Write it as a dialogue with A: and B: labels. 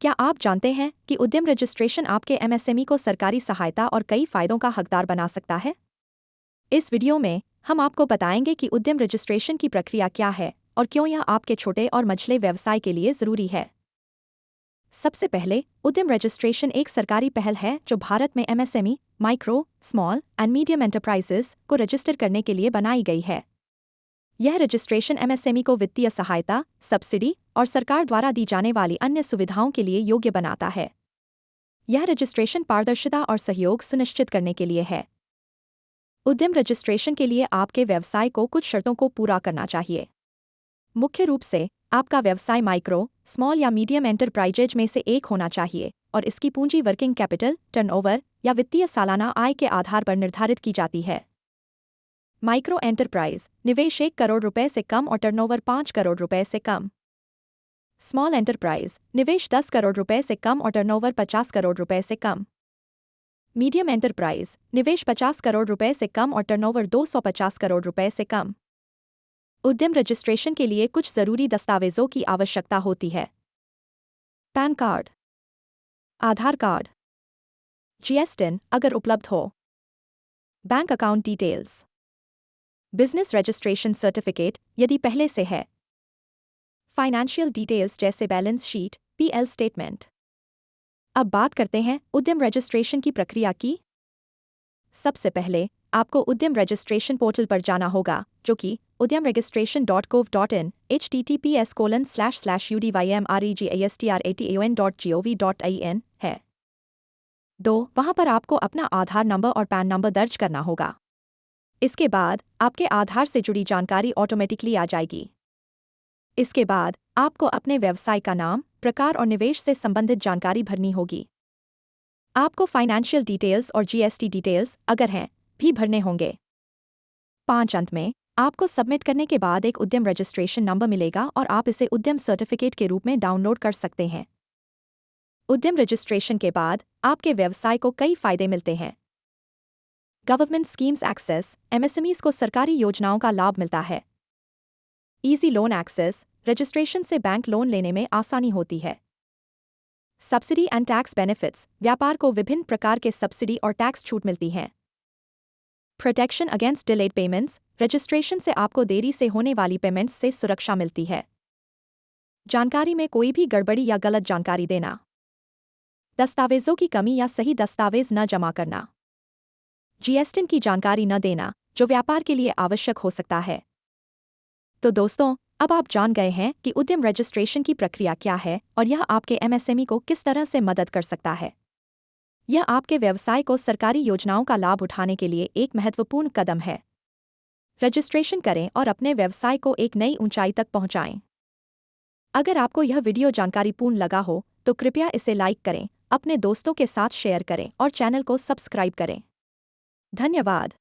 A: क्या आप जानते हैं कि उद्यम रजिस्ट्रेशन आपके एमएसएमई को सरकारी सहायता और कई फायदों का हकदार बना सकता है? इस वीडियो में हम आपको बताएंगे कि उद्यम रजिस्ट्रेशन की प्रक्रिया क्या है और क्यों यह आपके छोटे और मझले व्यवसाय के लिए जरूरी है। सबसे पहले, उद्यम रजिस्ट्रेशन एक सरकारी पहल है जो भारत में MSME, micro, small and medium enterprises को रजिस्टर करने के लिए बनाई गई है। यह रजिस्ट्रेशन एमएसएमई को वित्तीय सहायता, सब्सिडी और सरकार द्वारा दी जाने वाली अन्य सुविधाओं के लिए योग्य बनाता है। यह रजिस्ट्रेशन पारदर्शिता और सहयोग सुनिश्चित करने के लिए है। उद्यम रजिस्ट्रेशन के लिए आपके व्यवसाय को कुछ शर्तों को पूरा करना चाहिए। मुख्य रूप से, आपका व्यवसाय माइक्रो, स्मॉल या मीडियम एंटरप्राइजेज में से एक होना चाहिए और इसकी पूंजी वर्किंग कैपिटल, टर्नओवर या वित्तीय सालाना आय के आधार पर निर्धारित की जाती है। माइक्रो एंटरप्राइज निवेश 1 करोड़ रुपए से कम और टर्नओवर 5 करोड़ रुपए से कम। स्मॉल एंटरप्राइज निवेश 10 करोड़ रुपए से कम और टर्नओवर 50 करोड़ रुपए से कम। मीडियम एंटरप्राइज निवेश 50 करोड़ रुपए से कम और टर्नओवर 250 करोड़ रुपए से कम। उद्यम रजिस्ट्रेशन के लिए कुछ जरूरी दस्तावेजों की आवश्यकता होती है। पैन कार्ड, आधार कार्ड, जीएसटी अगर उपलब्ध हो, bank account details, business registration certificate यदि पहले से है, फाइनेंशियल डिटेल्स जैसे बैलेंस शीट, पीएल स्टेटमेंट। अब बात करते हैं उद्यम रजिस्ट्रेशन की प्रक्रिया की। सबसे पहले आपको उद्यम रजिस्ट्रेशन पोर्टल पर जाना होगा, जो कि udyamregistration.gov.in https://udymregistration.gov.in है। 2. वहां पर आपको अपना आधार नंबर और पैन नंबर दर्ज करना होगा। इसके बाद आपके आधार से जुड़ी जानकारी ऑटोमेटिकली आ जाएगी। इसके बाद आपको अपने व्यवसाय का नाम, प्रकार और निवेश से संबंधित जानकारी भरनी होगी। आपको फाइनेंशियल डिटेल्स और जीएसटी डिटेल्स अगर हैं भी भरने होंगे। 5. अंत में आपको सबमिट करने के बाद एक उद्यम रजिस्ट्रेशन नंबर मिलेगा और आप इसे उद्यम सर्टिफिकेट के रूप में डाउनलोड कर सकते हैं। उद्यम रजिस्ट्रेशन के बाद आपके व्यवसाय को कई फायदे मिलते हैं। गवर्नमेंट स्कीम्स एक्सेस, एमएसएमईज को सरकारी योजनाओं का लाभ मिलता है। इजी लोन एक्सेस, रजिस्ट्रेशन से बैंक लोन लेने में आसानी होती है। सब्सिडी एंड टैक्स बेनिफिट्स, व्यापार को विभिन्न प्रकार के सब्सिडी और टैक्स छूट मिलती हैं। Protection against delayed payments, registration से आपको देरी से होने वाली पेमेंट्स से सुरक्षा मिलती है। जानकारी में कोई भी गड़बड़ी या गलत जानकारी देना। दस्तावेजों की कमी या सही दस्तावेज न जमा करना। जीएसटी की जानकारी न देना, जो व्यापार के लिए आवश्यक हो सकता है। तो दोस्तों, अब आप जान गए हैं कि उद्यम रजिस्ट्रेशन की प्रक्रिया क्या है और यह आपके एमएसएमई को किस तरह से मदद कर सकता है। यह आपके व्यवसाय को सरकारी योजनाओं का लाभ उठाने के लिए एक महत्वपूर्ण कदम है। रजिस्ट्रेशन करें और अपने व्यवसाय को एक नई ऊंचाई तक पहुंचाएं। अगर आपको यह वीडियो जानकारीपूर्ण लगा हो तो कृपया इसे लाइक करें, अपने दोस्तों के साथ शेयर करें और चैनल को सब्सक्राइब करें। धन्यवाद।